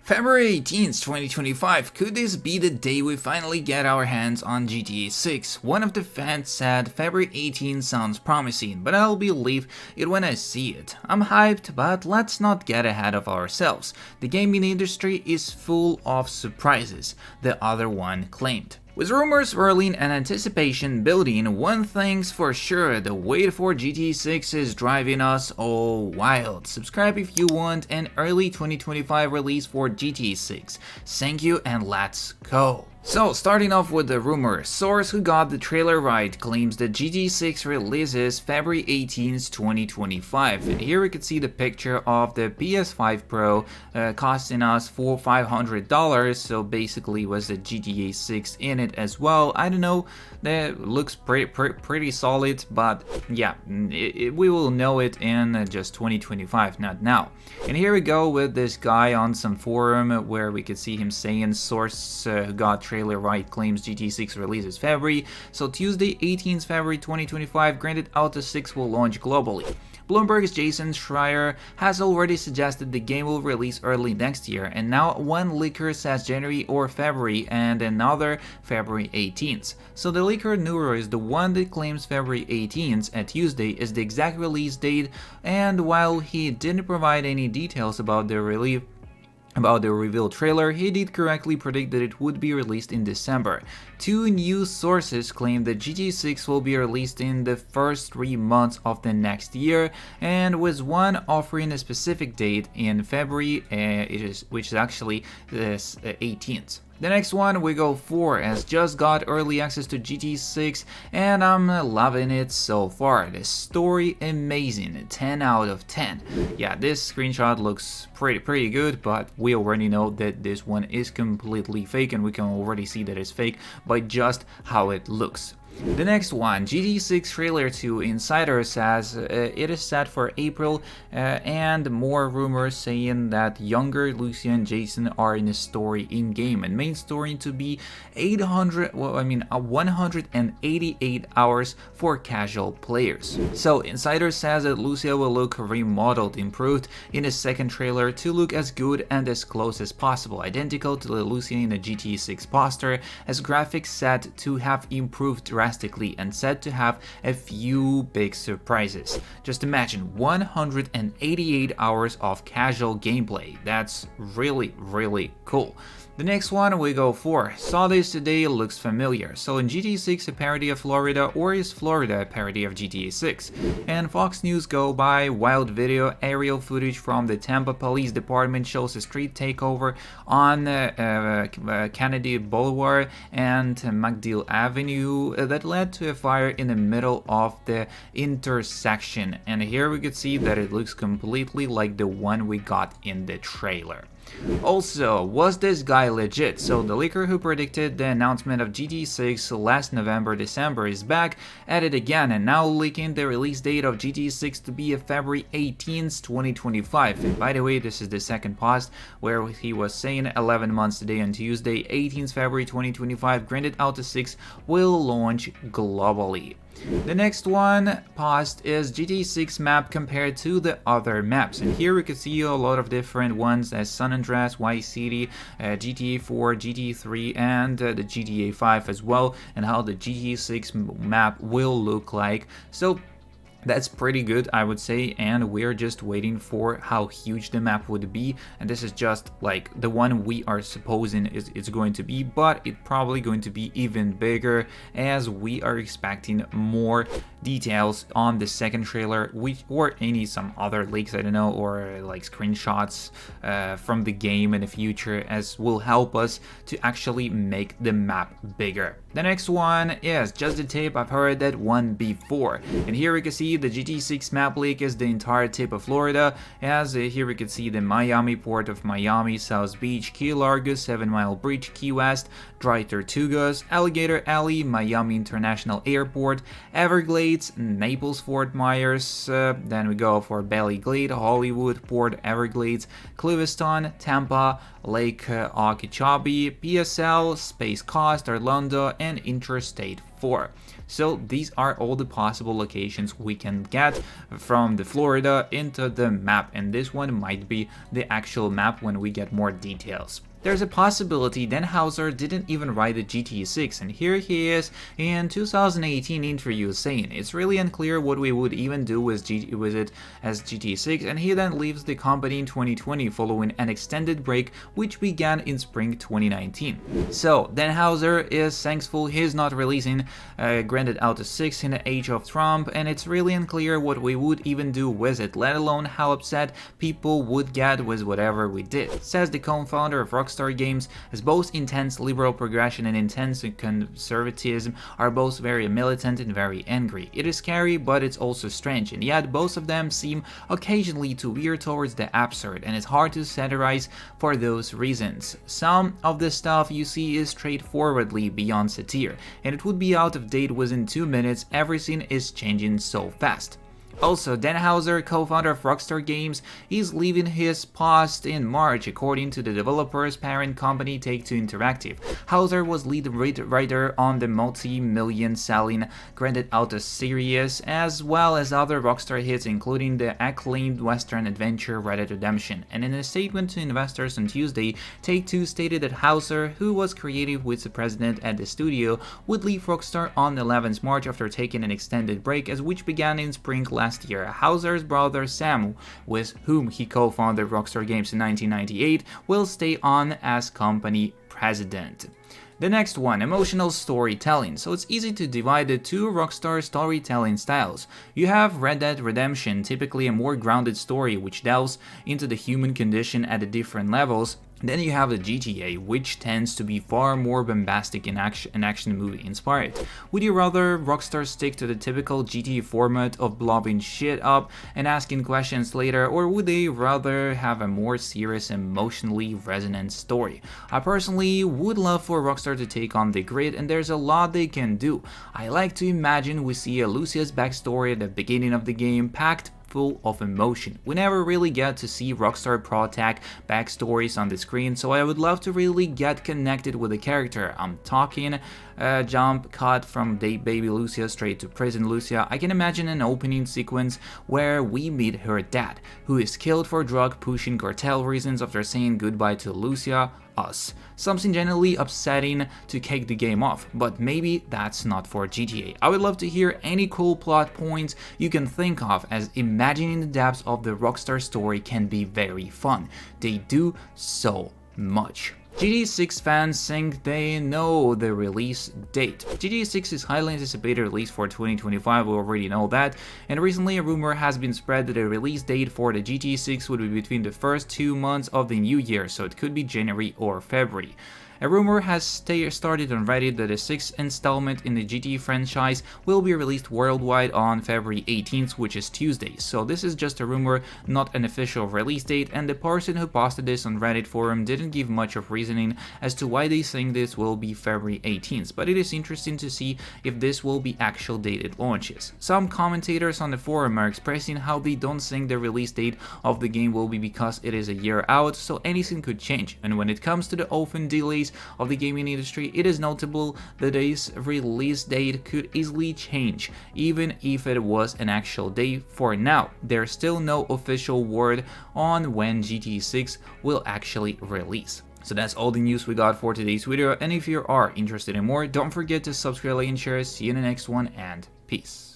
February 18th, 2025, could this be the day we finally get our hands on GTA 6? One of the fans said February 18th sounds promising, but I'll believe it when I see it. I'm hyped, but let's not get ahead of ourselves. The gaming industry is full of surprises, the other one claimed. With rumors swirling and anticipation building, one thing's for sure, the wait for GTA 6 is driving us all wild. Subscribe if you want an early 2025 release for GTA 6. Thank you and let's go. So, starting off with the rumor, source who got the trailer right claims that GTA 6 releases February 18th, 2025. And here we can see the picture of the PS5 Pro costing us $500, so basically was the GTA 6 in it as well. I don't know, that looks pretty solid, but yeah, we will know it in just 2025, not now. And here we go with this guy on some forum where we could see him saying source who got trailer right claims GTA 6 releases February. So Tuesday 18th February 2025, Grand Theft Auto 6 will launch globally. Bloomberg's Jason Schreier has already suggested the game will release early next year, and now one leaker says January or February and another February 18th. So the leaker Neuro the one that claims February 18th at Tuesday is the exact release date, and while he didn't provide any details about the reveal trailer, he did correctly predict that it would be released in December. Two news sources claim that GTA 6 will be released in the first 3 months of the next year, and with one offering a specific date in February, which is actually the 18th. The next one we go for has just got early access to GTA 6 and I'm loving it so far. The story amazing, 10 out of 10. Yeah, this screenshot looks pretty good, but we already know that this one is completely fake, and we can already see that it's fake by just how it looks. The next one, GTA 6 trailer 2, Insider says it is set for April, and more rumors saying that younger Lucy and Jason are in the story in-game, and main story to be 188 hours for casual players. So Insider says that Lucia will look remodeled, improved in the second trailer to look as good and as close as possible, identical to the Lucia in the GTA 6 poster, as graphics set to have improved drastically and said to have a few big surprises. Just imagine 188 hours of casual gameplay. That's really cool. The next one we go for. Saw this today, looks familiar. So in GTA 6 a parody of Florida, or is Florida a parody of GTA 6? And Fox News go by wild video aerial footage from the Tampa Police Department shows a street takeover on Kennedy Boulevard and MacDill Avenue that led to a fire in the middle of the intersection. And here we could see that it looks completely like the one we got in the trailer. Also, was this guy legit? So the leaker who predicted the announcement of GTA 6 last December is back at it again and now leaking the release date of GTA 6 to be February 18th, 2025. And by the way, this is the second post where he was saying 11 months today on Tuesday, 18th February 2025, Grand Theft Auto 6 will launch globally. The next one post is GTA 6 map compared to the other maps, and here we can see a lot of different ones as San Andreas, Vice City, GTA 4, GTA 3 and the GTA 5 as well, and how the GTA 6 map will look like. So that's pretty good, I would say, and we're just waiting for how huge the map would be, and this is just like the one we are supposing it's going to be, but it's probably going to be even bigger as we are expecting more details on the second trailer, or some other leaks, I don't know, or like screenshots from the game in the future, as will help us to actually make the map bigger. The next one is just the tape. I've heard that one before, and here we can see the GTA 6 map leak is the entire tip of Florida, as here we can see the Miami, Port of Miami, South Beach, Key Largo, 7 Mile Bridge, Key West, Dry Tortugas, Alligator Alley, Miami International Airport, Everglades, Naples, Fort Myers, then we go for Belly Glade, Hollywood, Port Everglades, Clewiston, Tampa, Lake Okeechobee, PSL, Space Coast, Orlando, and Interstate 4. So these are all the possible locations we can get from the Florida into the map, and this one might be the actual map when we get more details. There's a possibility Dan Houser didn't even write the GTA 6, and here he is in 2018 interview saying it's really unclear what we would even do with it as GTA 6, and he then leaves the company in 2020 following an extended break which began in spring 2019. So Dan Houser is thankful he's not releasing Grand Theft Auto 6 in the age of Trump, and it's really unclear what we would even do with it, let alone how upset people would get with whatever we did, says the co-founder of Rockstar Games, as both intense liberal progression and intense conservatism are both very militant and very angry. It is scary, but it's also strange, and yet both of them seem occasionally to veer towards the absurd, and it's hard to satirize for those reasons. Some of the stuff you see is straightforwardly beyond satire, and it would be out of date within 2 minutes. Everything is changing so fast. Also, Dan Houser, co-founder of Rockstar Games, is leaving his post in March, according to the developer's parent company Take-Two Interactive. Houser was lead writer on the multi-million-selling Grand Theft Auto series, as well as other Rockstar hits, including the acclaimed Western adventure Red Dead Redemption. And in a statement to investors on Tuesday, Take-Two stated that Houser, who was creative vice-president at the studio, would leave Rockstar on 11th March after taking an extended break, which began in spring last year. Houser's brother Sam, with whom he co-founded Rockstar Games in 1998, will stay on as company president. The next one, emotional storytelling. So it's easy to divide the two Rockstar storytelling styles. You have Red Dead Redemption, typically a more grounded story which delves into the human condition at the different levels. Then you have the GTA, which tends to be far more bombastic and action movie inspired. Would you rather Rockstar stick to the typical GTA format of blowing shit up and asking questions later, or would they rather have a more serious, emotionally resonant story? I personally would love for Rockstar to take on the grid, and there's a lot they can do. I like to imagine we see a Lucia's backstory at the beginning of the game, packed full of emotion. We never really get to see Rockstar Pro Tech backstories on the screen, so I would love to really get connected with the character. I'm talking jump cut from baby Lucia straight to prison Lucia. I can imagine an opening sequence where we meet her dad, who is killed for drug pushing cartel reasons after saying goodbye to Lucia, us. Something genuinely upsetting to kick the game off, but maybe that's not for GTA. I would love to hear any cool plot points you can think of, as imagining the depths of the Rockstar story can be very fun. They do so much. GTA 6 fans think they know the release date. GTA 6 is highly anticipated release for 2025, we already know that, and recently a rumor has been spread that the release date for the GTA 6 would be between the first 2 months of the new year, so it could be January or February. A rumor has started on Reddit that the 6th installment in the GTA franchise will be released worldwide on February 18th, which is Tuesday. So this is just a rumor, not an official release date, and the person who posted this on Reddit forum didn't give much of reasoning as to why they think this will be February 18th, but it is interesting to see if this will be actual date it launches. Some commentators on the forum are expressing how they don't think the release date of the game will be because it is a year out, so anything could change, and when it comes to the often delays of the gaming industry, it is notable that this release date could easily change, even if it was an actual date. For now, there's still no official word on when GTA 6 will actually release. So that's all the news we got for today's video, and if you are interested in more, don't forget to subscribe, like, and share. See you in the next one, and peace.